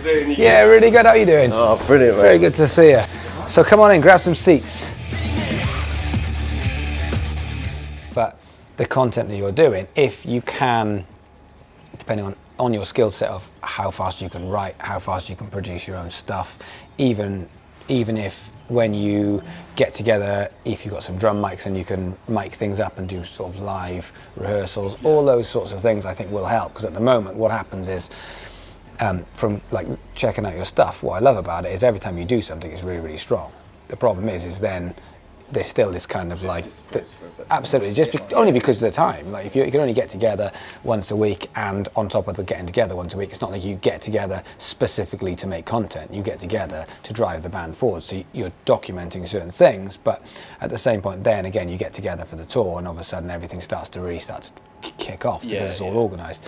doing? Yeah, really good. How are you doing? Oh, brilliant, mate. Very good to see you. So come on in, grab some seats. But the content that you're doing, if you can, depending on your skill set of how fast you can write, how fast you can produce your own stuff, even if when you get together, if you've got some drum mics and you can mic things up and do sort of live rehearsals, all those sorts of things I think will help, because at the moment what happens is, from like checking out your stuff, what I love about it is every time you do something it's really, really strong. The problem is then there's still this kind of like, absolutely, only because of the time. Like if you can only get together once a week, and on top of the getting together once a week, it's not like you get together specifically to make content. You get together to drive the band forward. So you're documenting certain things, but at the same point, then again, you get together for the tour, and all of a sudden everything starts to kick off because it's all organised.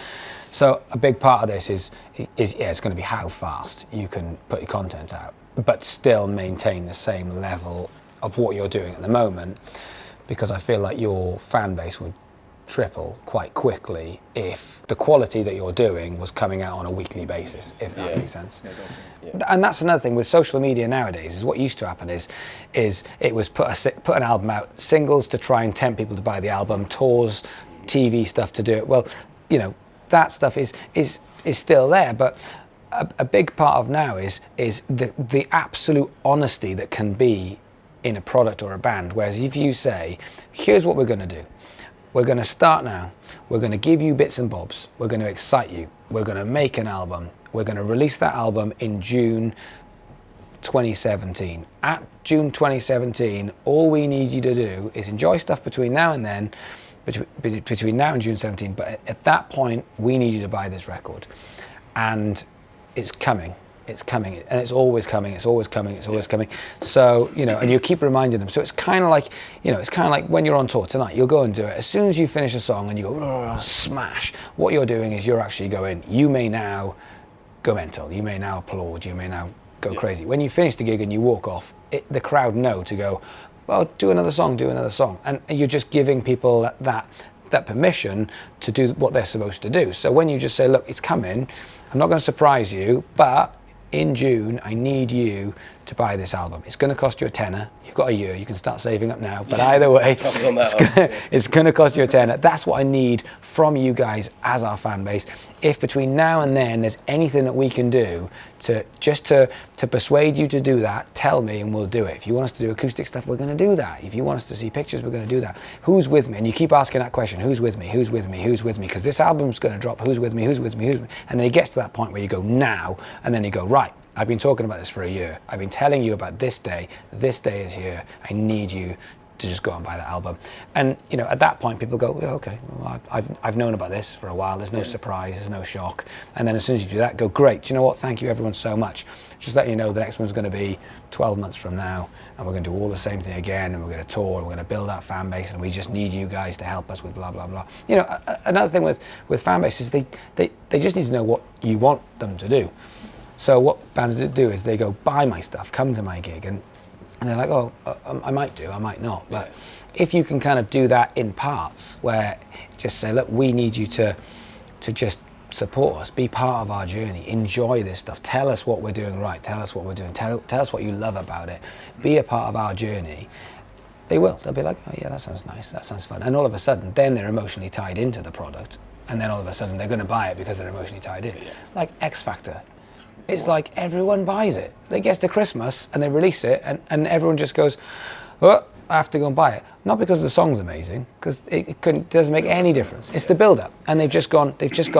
So a big part of this is it's going to be how fast you can put your content out, but still maintain the same level of what you're doing at the moment, because I feel like your fan base would triple quite quickly if the quality that you're doing was coming out on a weekly basis, if that makes sense. And that's another thing with social media nowadays, is what used to happen is it was put an album out, singles to try and tempt people to buy the album, tours, TV stuff to do it. Well, you know, that stuff is still there, but a big part of now is the absolute honesty that can be in a product or a band. Whereas if you say, here's what we're going to do, we're going to start now, we're going to give you bits and bobs, we're going to excite you, we're going to make an album, we're going to release that album in June 2017. At June 2017, all we need you to do is enjoy stuff between now and then, between now and June 17, but at that point we need you to buy this record. And it's coming, and it's always coming, it's always coming. So, you know, and you keep reminding them. So it's kind of like, you know, it's kind of like when you're on tour tonight, you'll go and do it. As soon as you finish a song and you go, smash, what you're doing is you're actually going, you may now go mental, you may now applaud, you may now go crazy. When you finish the gig and you walk off, the crowd know to go, well, do another song. And you're just giving people that permission to do what they're supposed to do. So when you just say, look, it's coming, I'm not going to surprise you, but in June, I need you to buy this album. It's going to cost you a tenner. You've got a year. You can start saving up now. But either way, it's going to cost you a tenner. That's what I need from you guys as our fan base. If between now and then there's anything that we can do to persuade you to do that, tell me and we'll do it. If you want us to do acoustic stuff, we're going to do that. If you want us to see pictures, we're going to do that. Who's with me? And you keep asking that question, who's with me? Who's with me? Who's with me? Because this album's going to drop. Who's with me? Who's with me? Who's with me? And then it gets to that point where you go now, and then you go, right, I've been talking about this for a year. I've been telling you about this day. This day is here. I need you to just go and buy that album. And you know, at that point, people go, yeah, okay, well, I've known about this for a while. There's no surprise. There's no shock. And then as soon as you do that, go, great. Do you know what? Thank you, everyone, so much. Just letting you know the next one's going to be 12 months from now, and we're going to do all the same thing again, and we're going to tour, and we're going to build our fan base, and we just need you guys to help us with blah blah blah. You know, another thing with fan base is they just need to know what you want them to do. So what bands do is they go, buy my stuff, come to my gig, and they're like, oh, I might do, I might not. But if you can kind of do that in parts, where just say, look, we need you to just support us, be part of our journey, enjoy this stuff, tell us what we're doing right, tell us what we're doing, tell us what you love about it, be a part of our journey. They will. They'll be like, oh yeah, that sounds nice, that sounds fun. And all of a sudden, then they're emotionally tied into the product, and then all of a sudden they're going to buy it because they're emotionally tied in. Like X Factor. It's like everyone buys it. They get to Christmas and they release it, and everyone just goes, oh, I have to go and buy it. Not because the song's amazing, because it doesn't make any difference. It's the build-up, and they've just gone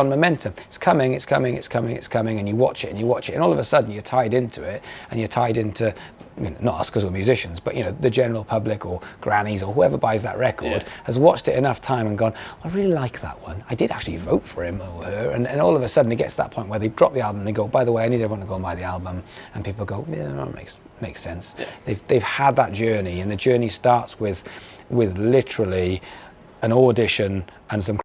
momentum. It's coming, and you watch it, and all of a sudden you're tied into it, and you're tied into, you know, not us because we're musicians, but you know, the general public or grannies or whoever buys that record has watched it enough time and gone, I really like that one. I did actually vote for him or her, and all of a sudden it gets to that point where they drop the album and they go, by the way, I need everyone to go and buy the album, and people go, yeah, that makes sense. They've had that journey, and the journey starts with literally an audition and some